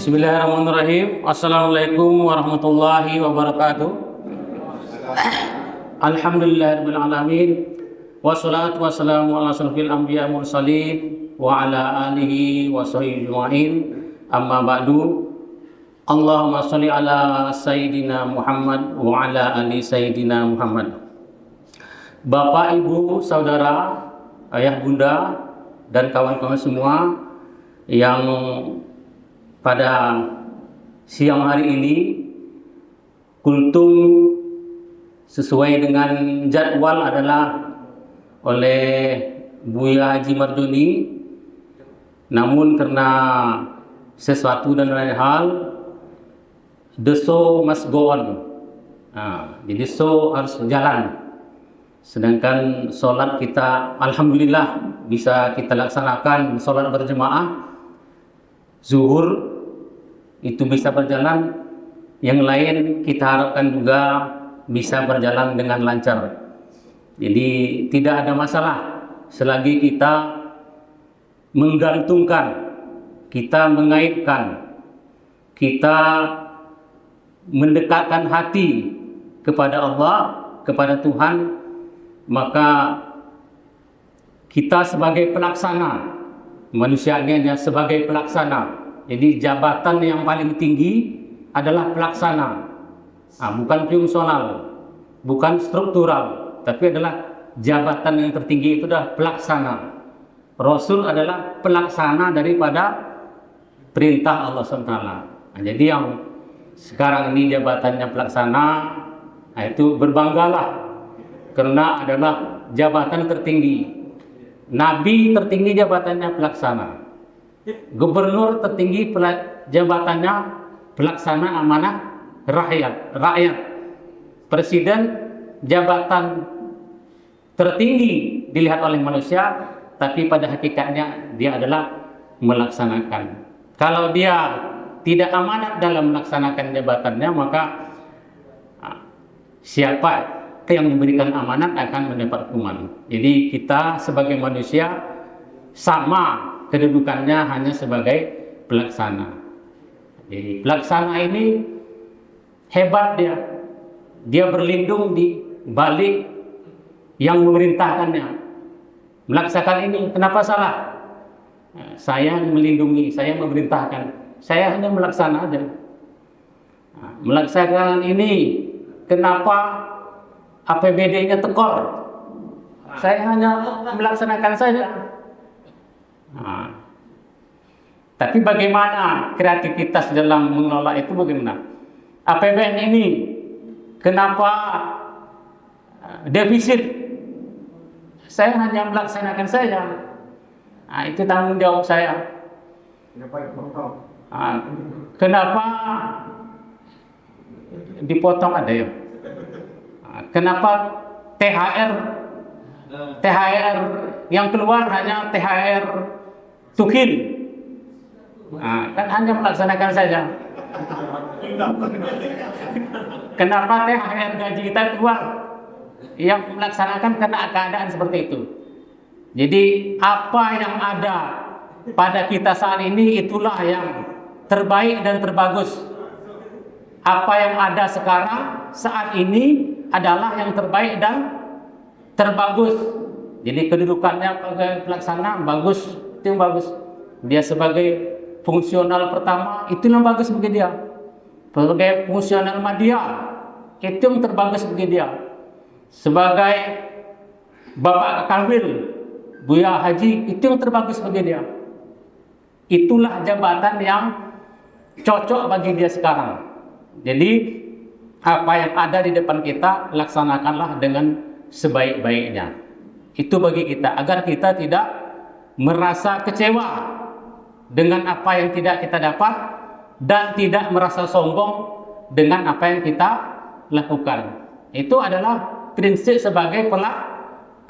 Bismillahirrahmanirrahim. Assalamualaikum warahmatullahi wabarakatuh. Alhamdulillahirabbil alamin. Wassalatu wassalamu ala asyrofil anbiya mursalin wa ala alihi wa sahbihi ajmain. Amma ba'du. Allahumma shalli ala sayyidina Muhammad wa ala ali sayyidina Muhammad. Bapak, Ibu, saudara, ayah, bunda, dan kawan-kawan semua yang pada siang hari ini kultum sesuai dengan jadwal adalah oleh Buya Haji Mardoni, namun karena sesuatu dan lain hal, the show must go on. Jadi show harus jalan. Sedangkan sholat kita alhamdulillah bisa kita laksanakan, sholat berjemaah zuhur itu bisa berjalan, yang lain kita harapkan juga bisa berjalan dengan lancar. Jadi tidak ada masalah selagi kita menggantungkan, kita mengaitkan, kita mendekatkan hati kepada Allah, kepada Tuhan, maka kita sebagai pelaksana, manusia ini hanya sebagai pelaksana. Jadi jabatan yang paling tinggi adalah pelaksana, bukan fungsional, bukan struktural, tapi adalah jabatan yang tertinggi itu adalah pelaksana. Rasul adalah pelaksana daripada perintah Allah SWT. Jadi yang sekarang ini jabatannya pelaksana, itu berbanggalah karena adalah jabatan tertinggi. Nabi tertinggi jabatannya pelaksana. Gubernur tertinggi jabatannya pelaksana amanah rakyat. Presiden jabatan tertinggi dilihat oleh manusia, tapi pada hakikatnya dia adalah melaksanakan. Kalau dia tidak amanat dalam melaksanakan jabatannya, maka siapa yang memberikan amanat akan mendapat hukuman. Jadi kita sebagai manusia sama kedudukannya, hanya sebagai pelaksana. Jadi pelaksana ini hebat, dia berlindung di balik yang memerintahkannya melaksanakan ini. Kenapa salah? Saya melindungi, saya memerintahkan, saya hanya melaksana aja. Melaksanakan ini, kenapa APBD-nya tekor? Saya hanya melaksanakan saja. Tapi bagaimana kreativitas dalam mengelola itu, bagaimana? APBN ini kenapa defisit? Saya hanya melaksanakan saja. Itu tanggung jawab saya. Kenapa dipotong ada ya? Kenapa THR yang keluar hanya THR tukil? Kan hanya melaksanakan saja. Kenapa THR gaji kita keluar? Yang melaksanakan karena keadaan seperti itu. Jadi apa yang ada pada kita saat ini itulah yang terbaik dan terbagus. Apa yang ada sekarang saat ini adalah yang terbaik dan terbagus. Jadi kedudukannya sebagai pelaksana bagus, itu yang bagus. Dia sebagai fungsional pertama, itu yang bagus bagi dia. Sebagai fungsional media, itu yang terbagus bagi dia. Sebagai bapak kanwil, Buya Haji, itu yang terbagus bagi dia. Itulah jabatan yang cocok bagi dia sekarang. Jadi apa yang ada di depan kita, laksanakanlah dengan sebaik-baiknya. Itu bagi kita, agar kita tidak merasa kecewa dengan apa yang tidak kita dapat, dan tidak merasa sombong dengan apa yang kita lakukan. Itu adalah prinsip sebagai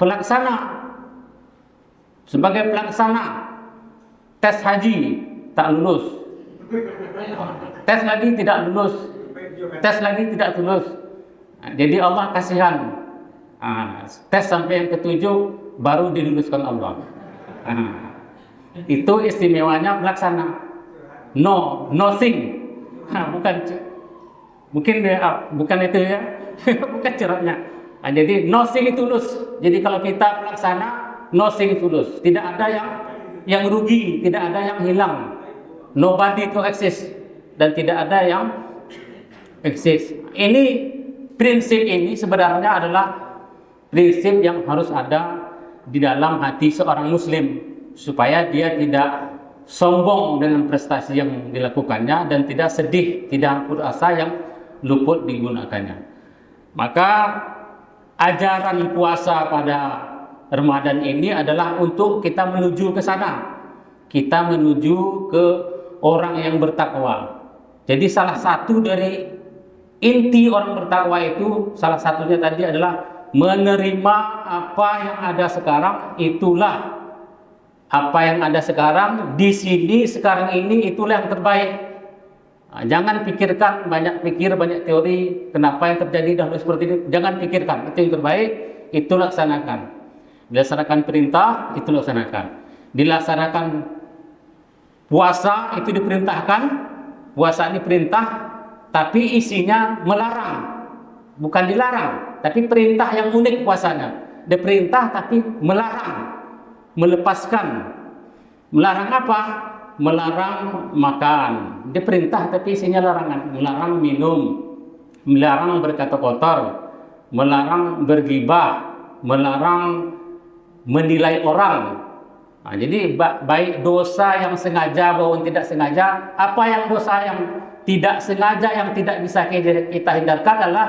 pelaksana. Sebagai pelaksana, tes haji tak lulus, tes lagi tidak lulus, tes lagi tidak lulus. Jadi Allah kasihan. Tes sampai yang ketujuh baru diluluskan Allah. Itu istimewanya pelaksana. no, nothing. Bukan, mungkin bukan itu ya, bukan cerahnya. Nah, jadi nothing tulus. Jadi kalau kita pelaksana, nothing tulus. Tidak ada yang rugi, tidak ada yang hilang. Nobody to exist, dan tidak ada yang exist. Ini prinsip ini sebenarnya adalah prinsip yang harus ada di dalam hati seorang muslim, supaya dia tidak sombong dengan prestasi yang dilakukannya dan tidak sedih, tidak putus asa yang luput digunakannya. Maka ajaran puasa pada Ramadan ini adalah untuk kita menuju ke sana. Kita menuju ke orang yang bertakwa. Jadi salah satu dari inti orang bertakwa itu, salah satunya tadi adalah menerima apa yang ada sekarang. Itulah apa yang ada sekarang, di sini, sekarang ini, itulah yang terbaik. Nah, jangan pikirkan banyak teori, kenapa yang terjadi dahulu seperti ini. Jangan pikirkan, itu yang terbaik, itu laksanakan. Dilaksanakan perintah, itu laksanakan. Dilaksanakan puasa, itu diperintahkan. Puasa ini perintah, tapi isinya melarang, bukan dilarang, tapi perintah yang unik puasanya. Dia perintah tapi melarang, melepaskan. Melarang apa? Melarang makan. Dia perintah tapi isinya larangan. Melarang minum, melarang berkata kotor, melarang bergibah, melarang menilai orang. Nah, jadi baik dosa yang sengaja maupun tidak sengaja. Apa yang dosa yang tidak sengaja yang tidak bisa kita hindarkan adalah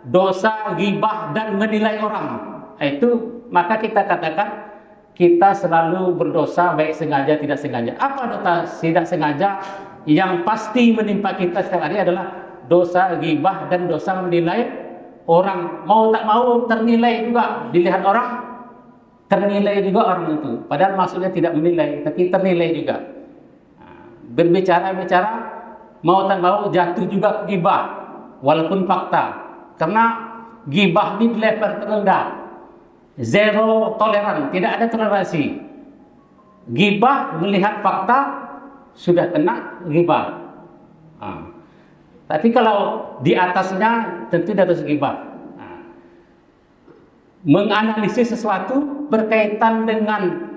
dosa ghibah dan menilai orang. Itu maka kita katakan kita selalu berdosa baik sengaja tidak sengaja. Apa dosa tidak sengaja yang pasti menimpa kita setiap hari adalah dosa ghibah dan dosa menilai orang. Mau tak mau ternilai juga, dilihat orang, ternilai juga orang itu. Padahal maksudnya tidak menilai, tapi ternilai juga. Berbicara-bicara, mau tak mau jatuh juga ghibah, walaupun fakta. Karena ghibah ini level terendah, zero toleran, tidak ada toleransi. Ghibah melihat fakta sudah kena ghibah. Tapi kalau di atasnya tentu tidak harus ghibah. Menganalisis sesuatu berkaitan dengan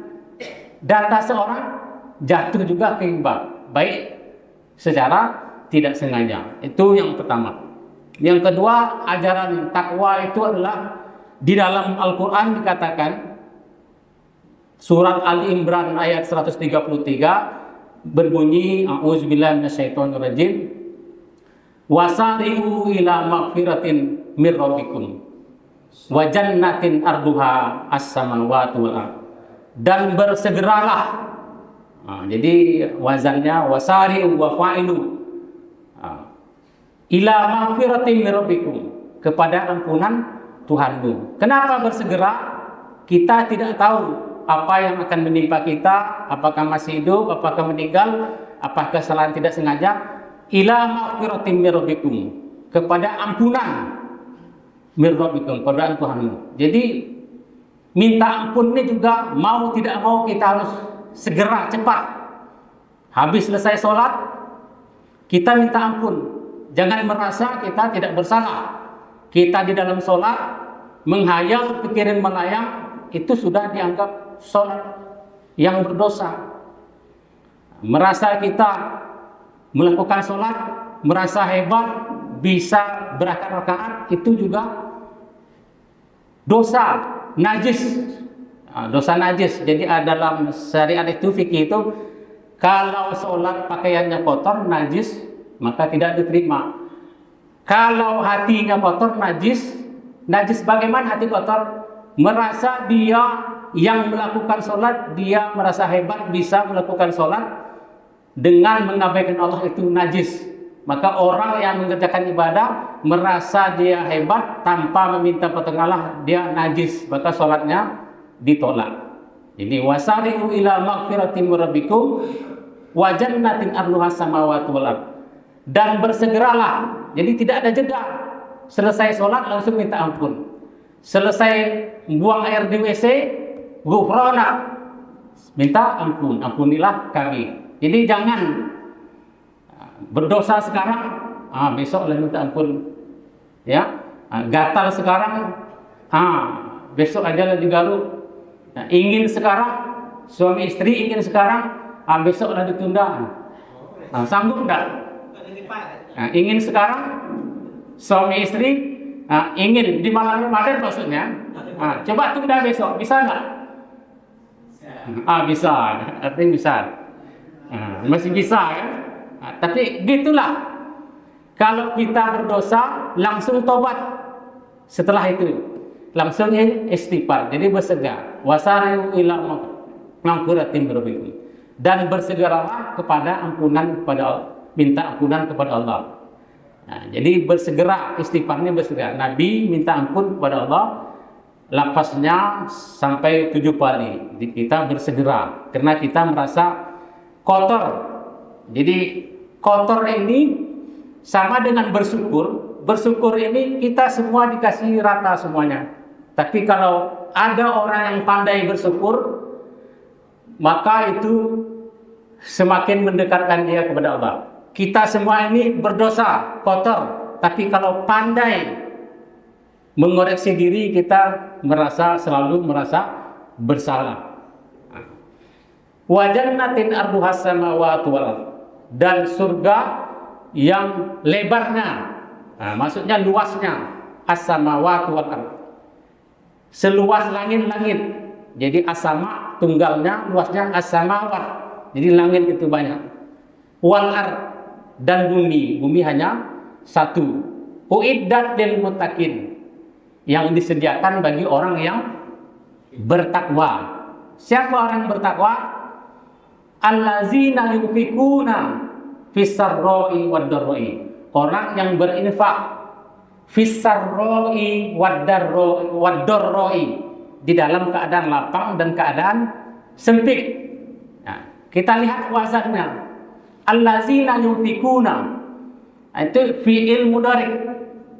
data seorang jatuh juga ke ghibah, baik secara tidak sengaja. Itu yang pertama. Yang kedua, ajaran takwa itu adalah di dalam Al-Quran dikatakan, surat Al-Imran ayat 133 berbunyi, a'udzubillahi minasyaitonirrajim, wasari'u ila magfiratin mir rabbikum wa jannatin arduha as-samawati wal ard, dan bersegeralah. Jadi wazannya wasari'u wa fa'ilu, ila magfiratin mir rabbikum, kepada ampunan Tuhanmu. Kenapa bersegera? Kita tidak tahu apa yang akan menimpa kita, apakah masih hidup, apakah meninggal, apakah kesalahan tidak sengaja. Ila magfiratin mir rabbikum, kepada ampunan mir rabbikum, kepada Tuhanmu. Jadi minta ampun ini juga mau tidak mau kita harus segera, cepat. Habis selesai sholat, kita minta ampun. Jangan merasa kita tidak bersalah. Kita di dalam sholat menghayal, pikiran melayang, itu sudah dianggap sholat yang berdosa. Merasa kita melakukan sholat, merasa hebat, bisa berakat-rakaat, itu juga dosa najis. Dosa najis. Jadi dalam syariat itu, fikih itu, kalau sholat pakaiannya kotor, najis, maka tidak diterima. Kalau hatinya kotor, najis. Najis bagaimana hati kotor? Merasa dia yang melakukan sholat, dia merasa hebat bisa melakukan sholat dengan mengabaikan Allah, itu najis. Maka orang yang mengerjakan ibadah merasa dia hebat tanpa meminta pertolongan Allah, dia najis, maka sholatnya ditolak. Jadi wasari'u ila magfiratin mir rabbikum wa jannatin arduha samawati wal ard, dan bersegeralah. Jadi tidak ada jeda. Selesai sholat langsung minta ampun. Selesai buang air di WC, ghufrana, minta ampun, ampunilah kami. Jadi jangan Berdosa sekarang, besok lah minta ampun. Ya, gatal sekarang, besok aja lah digaruk. Ingin sekarang, suami istri ingin sekarang, besok lah ditunda. Sanggup enggak? Ingin sekarang, suami istri ingin di malam Ramadan maksudnya. Coba tunda besok, bisa nggak? Bisa, artinya bisa. Masih bisa ya. Tapi gitulah. Kalau kita berdosa, langsung tobat. Setelah itu, langsung istighfar. Jadi bersegera. Wasari'u ila maghfiratin min rabbikum. Dan bersegeralah kepada ampunan kepada Allah. Minta ampunan kepada Allah. Jadi bersegera, istighfarnya bersegera. Nabi minta ampun kepada Allah, lapasnya sampai 7 kali. Jadi kita bersegera karena kita merasa kotor. Jadi kotor ini sama dengan bersyukur. Bersyukur ini kita semua dikasih rata semuanya. Tapi kalau ada orang yang pandai bersyukur, maka itu semakin mendekatkan dia kepada Allah. Kita semua ini berdosa, kotor. Tapi kalau pandai mengoreksi diri, kita selalu merasa bersalah. Wa jannatin arduhas samawati wal ardh. Dan surga yang lebarnya, maksudnya luasnya, as-samawati wal ardh. Seluas langit-langit. Jadi as-sama tunggalnya, luasnya as-samawat. Jadi langit itu banyak. Wal ardh, dan bumi hanya satu. Uiddat lil muttaqin, yang disediakan bagi orang yang bertakwa. Siapa orang yang bertakwa? Allazina yunfikuna fis-sarra'i wad-dharra'i. Orang yang berinfak fis-sarra'i wad-dharra'i, di dalam keadaan lapang dan keadaan sempit. Kita lihat wazannya. Allazina yunfikuna, itu fi'il mudhari'.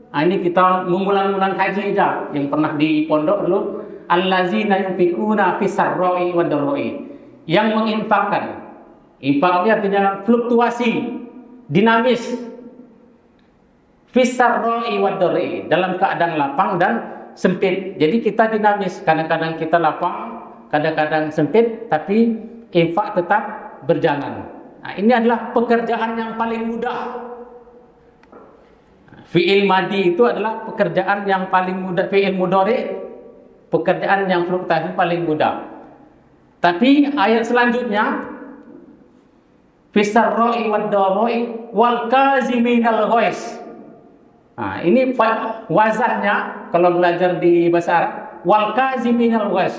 Ini kita mengulang-ulang haji aja yang pernah di pondok dulu. Allazina yunfikuna fis-sarra'i wad-dharra'i, yang menginfakkan. Infaknya artinya fluktuasi, dinamis. Fis-sarra'i wad-dharra'i, dalam keadaan lapang dan sempit. Jadi kita dinamis, kadang-kadang kita lapang, kadang-kadang sempit, tapi infak tetap berjalan. Ini adalah pekerjaan yang paling mudah. Fi'il madi itu adalah pekerjaan yang paling mudah. Fi'il mudhari, pekerjaan yang fluktuatif paling mudah. Tapi ayat selanjutnya, fis-sarra'i wad-dharra'i wal kaziminal ghaiz. Ini wazannya kalau belajar di bahasa Arab, wal kaziminal ghaiz.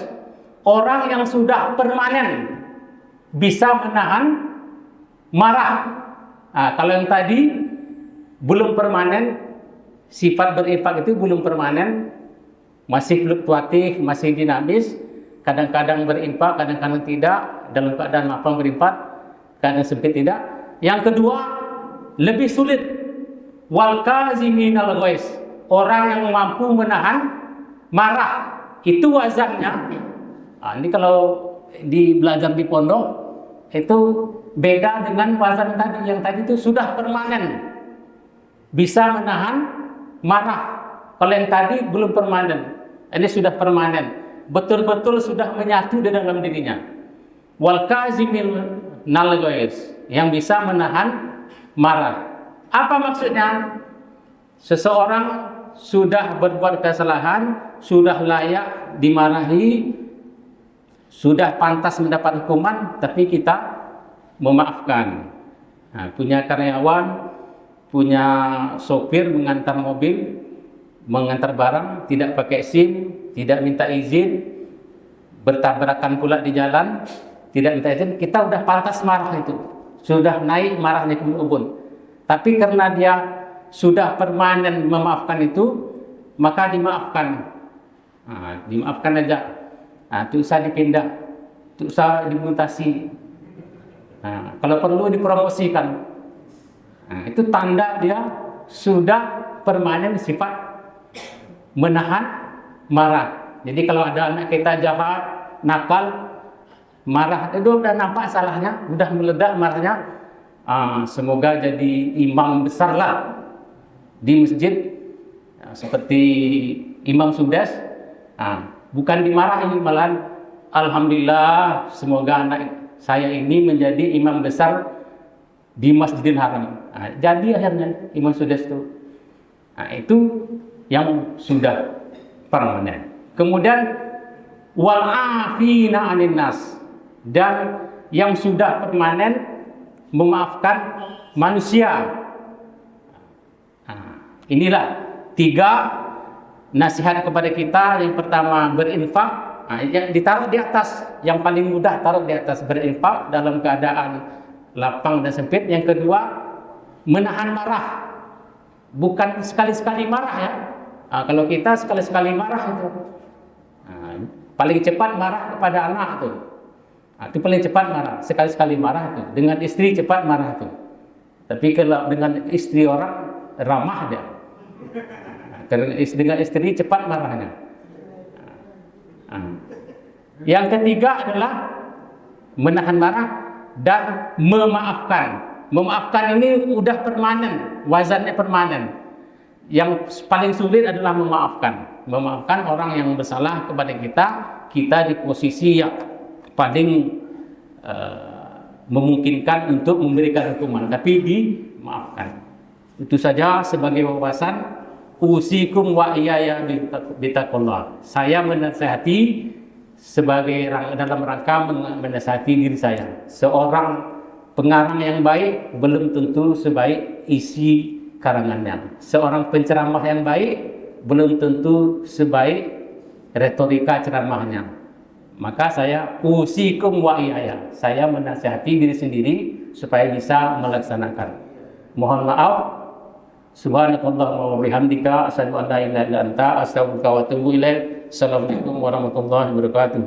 Orang yang sudah permanen bisa menahan marah. Kalau yang tadi belum permanen, sifat berinfak itu belum permanen, masih fluktuatif, masih dinamis. Kadang-kadang berinfak, kadang-kadang tidak, dalam keadaan lapang berinfak, kadang sempit tidak. Yang kedua, lebih sulit, wal kaziminal ghaiz, orang yang mampu menahan marah. Itu wazannya. Ini kalau belajar di pondok itu beda dengan wazan tadi. Yang tadi itu sudah permanen, bisa menahan marah. Kalau yang tadi belum permanen, ini sudah permanen, betul-betul sudah menyatu di dalam dirinya. Wal kaziminal ghaiz, yang bisa menahan marah. Apa maksudnya? Seseorang sudah berbuat kesalahan, sudah layak dimarahi, sudah pantas mendapat hukuman, tapi kita memaafkan. Punya karyawan, punya sopir mengantar mobil, mengantar barang, tidak pakai SIM, tidak minta izin, bertabrakan pula di jalan, tidak minta izin, kita udah pantas marah itu, sudah naik marahnya ke ubun. Tapi karena dia sudah permanen memaafkan itu, maka dimaafkan. Dimaafkan aja. Itu usah dipindah, itu usah dimutasi. Kalau perlu dipromosikan. Itu tanda dia sudah permanen sifat menahan marah. Jadi kalau ada anak kita jahat, nakal, marah, itu udah nampak salahnya, udah meledak marahnya, semoga jadi imam besar lah di masjid, seperti Imam Sudes. Bukan dimarahi, malah alhamdulillah semoga anak saya ini menjadi imam besar di Masjidil Haram. Jadi akhirnya Imam Sudes itu yang sudah permanen. Kemudian wal afina 'anil nas, dan yang sudah permanen memaafkan manusia. Inilah 3 nasihat kepada kita. Yang pertama berinfak, yang ditaruh di atas, yang paling mudah taruh di atas, berinfak dalam keadaan lapang dan sempit. Yang kedua menahan marah, bukan sekali-sekali marah ya. Kalau kita sekali-sekali marah itu paling cepat marah kepada anak tuh. Itu paling cepat marah, sekali-sekali marah tuh. Dengan istri cepat marah tuh. Tapi kalau dengan istri orang ramah dia. Dengan istri cepat marahnya. Yang ketiga adalah menahan marah dan memaafkan. Memaafkan ini udah permanen, wazannya permanen. Yang paling sulit adalah memaafkan. Memaafkan orang yang bersalah kepada kita. Kita di posisi yang paling memungkinkan untuk memberikan hukuman, tapi dimaafkan. Itu saja sebagai wawasan. Usikum wa iyaya bitaqullah. Saya menasihati dalam rangka menasihati diri saya. Seorang pengarang yang baik belum tentu sebaik isi karangannya. Seorang penceramah yang baik belum tentu sebaik retorika ceramahnya. Maka saya usikum wa iyaya. Saya menasihati diri sendiri supaya bisa melaksanakan. Mohon maaf. Subhanakallahumma wa bihamdika asyhadu an la ilaha illa anta astaghfiruka wa atubu ilaik. Assalamualaikum warahmatullahi wabarakatuh.